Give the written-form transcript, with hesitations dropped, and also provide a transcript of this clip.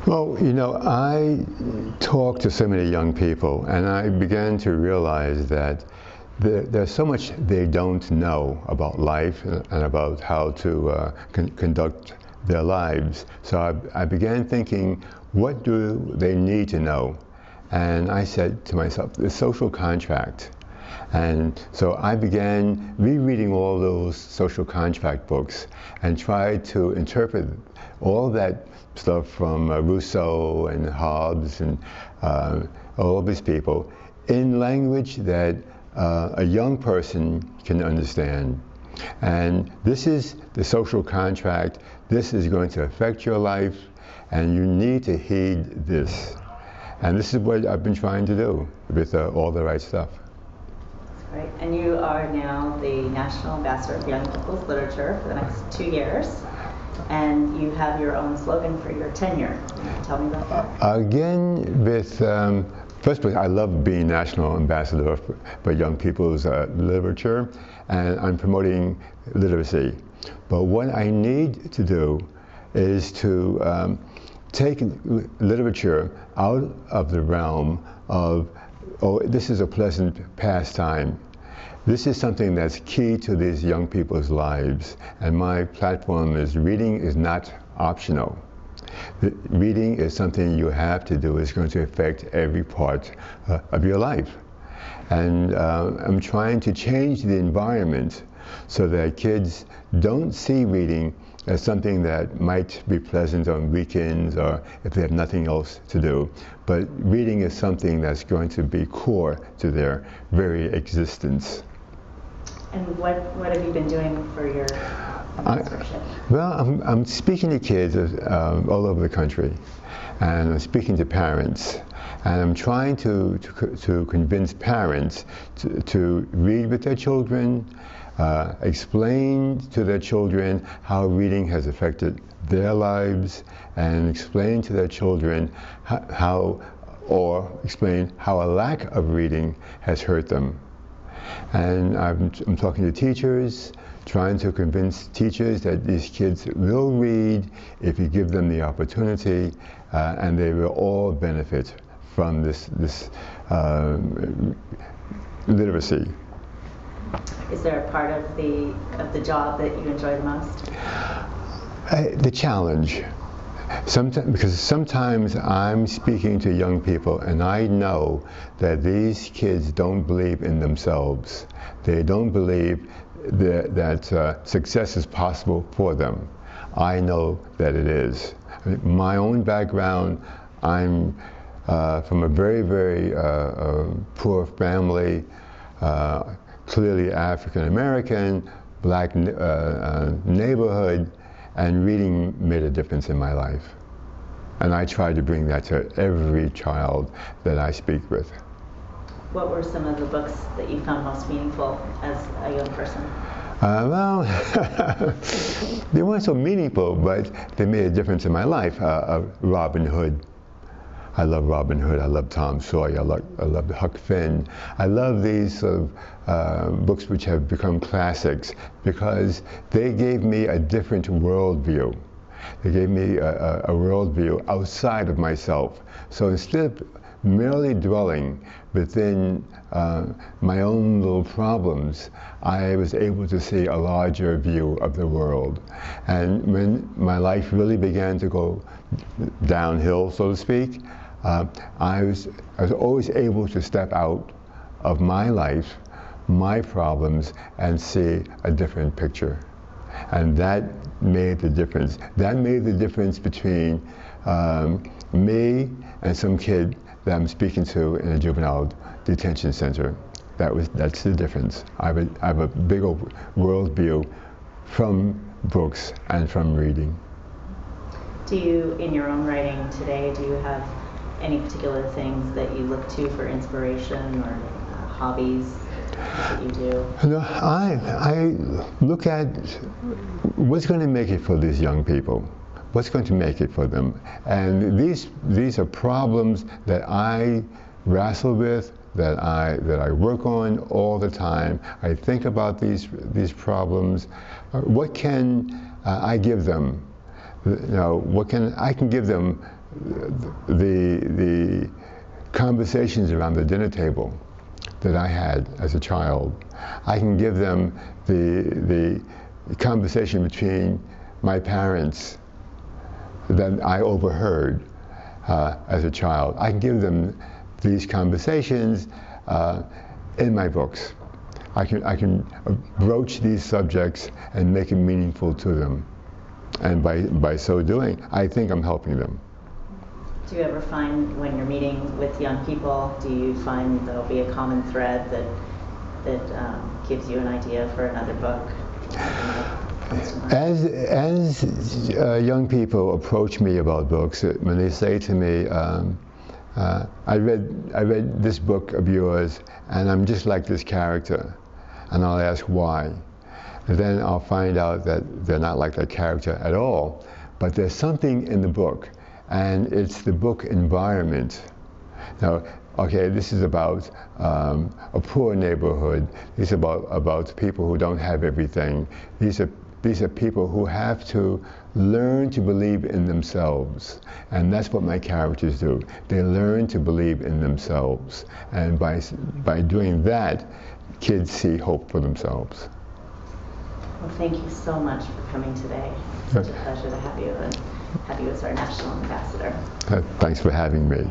Well, you know, I talk to so many young people, and I began to realize that there's so much they don't know about life and about how to conduct their lives. So I began thinking, what do they need to know? And I said to myself, the social contract. And so I began rereading all those social contract books and tried to interpret all that stuff from Rousseau and Hobbes and all of these people in language that a young person can understand. And this is the social contract. This is going to affect your life, and you need to heed this. And this is what I've been trying to do with all the right stuff. Right. And you are now the National Ambassador of Young People's Literature for the next 2 years. And you have your own slogan for your tenure. Can you tell me about that? Again, with first of all, I love being National Ambassador for Young People's Literature, and I'm promoting literacy. But what I need to do is to take literature out of the realm of, oh, this is a pleasant pastime. This is something that's key to these young people's lives, and my platform is reading is not optional. Reading is something you have to do. It's going to affect every part of your life. And I'm trying to change the environment so that kids don't see reading as something that might be pleasant on weekends or if they have nothing else to do. But reading is something that's going to be core to their very existence. And what have you been doing for your ambassadorship? Well, I'm speaking to kids all over the country, and I'm speaking to parents, and I'm trying to convince parents to read with their children, explain to their children how reading has affected their lives, and explain to their children explain how a lack of reading has hurt them. And I'm talking to teachers, trying to convince teachers that these kids will read if you give them the opportunity, and they will all benefit from this literacy. Is there a part of the job that you enjoy the most? The challenge. Because sometimes I'm speaking to young people and I know that these kids don't believe in themselves. They don't believe that success is possible for them. I know that it is. My own background, I'm from a very, very poor family, clearly African American, black neighborhood, and reading made a difference in my life. And I try to bring that to every child that I speak with. What were some of the books that you found most meaningful as a young person? Well, they weren't so meaningful, but they made a difference in my life. Robin Hood. I love Robin Hood. I love Tom Sawyer. I love Huck Finn. I love these sort of books which have become classics because they gave me a different worldview. They gave me a worldview outside of myself. So instead of merely dwelling within my own little problems, I was able to see a larger view of the world. And when my life really began to go downhill, so to speak, I was always able to step out of my life, my problems, and see a different picture. And that made the difference. That made the difference between me and some kid that I'm speaking to in a juvenile detention center. That's the difference. I have a bigger world view from books and from reading. Do you, in your own writing today, do you have any particular things that you look to for inspiration or hobbies that you do? No, I look at what's going to make it for these young people. What's going to make it for them? And these are problems that I wrestle with, that I work on all the time. I think about these problems. What can I give them? You know, I can give them the conversations around the dinner table that I had as a child. I can give them the conversation between my parents that I overheard as a child. I can give them these conversations in my books. I can broach these subjects and make it meaningful to them. And by so doing, I think I'm helping them. Do you ever find when you're meeting with young people, do you find there'll be a common thread that gives you an idea for another book? As young people approach me about books, when they say to me, I read this book of yours and I'm just like this character, and I'll ask why. And then I'll find out that they're not like that character at all, but there's something in the book, and it's the book environment. Now, okay, this is about a poor neighborhood. This is about people who don't have everything. These are people who have to learn to believe in themselves. And that's what my characters do. They learn to believe in themselves. And by doing that, kids see hope for themselves. Well, thank you so much for coming today. It's such a pleasure to have you and have you as our national ambassador. Thanks for having me.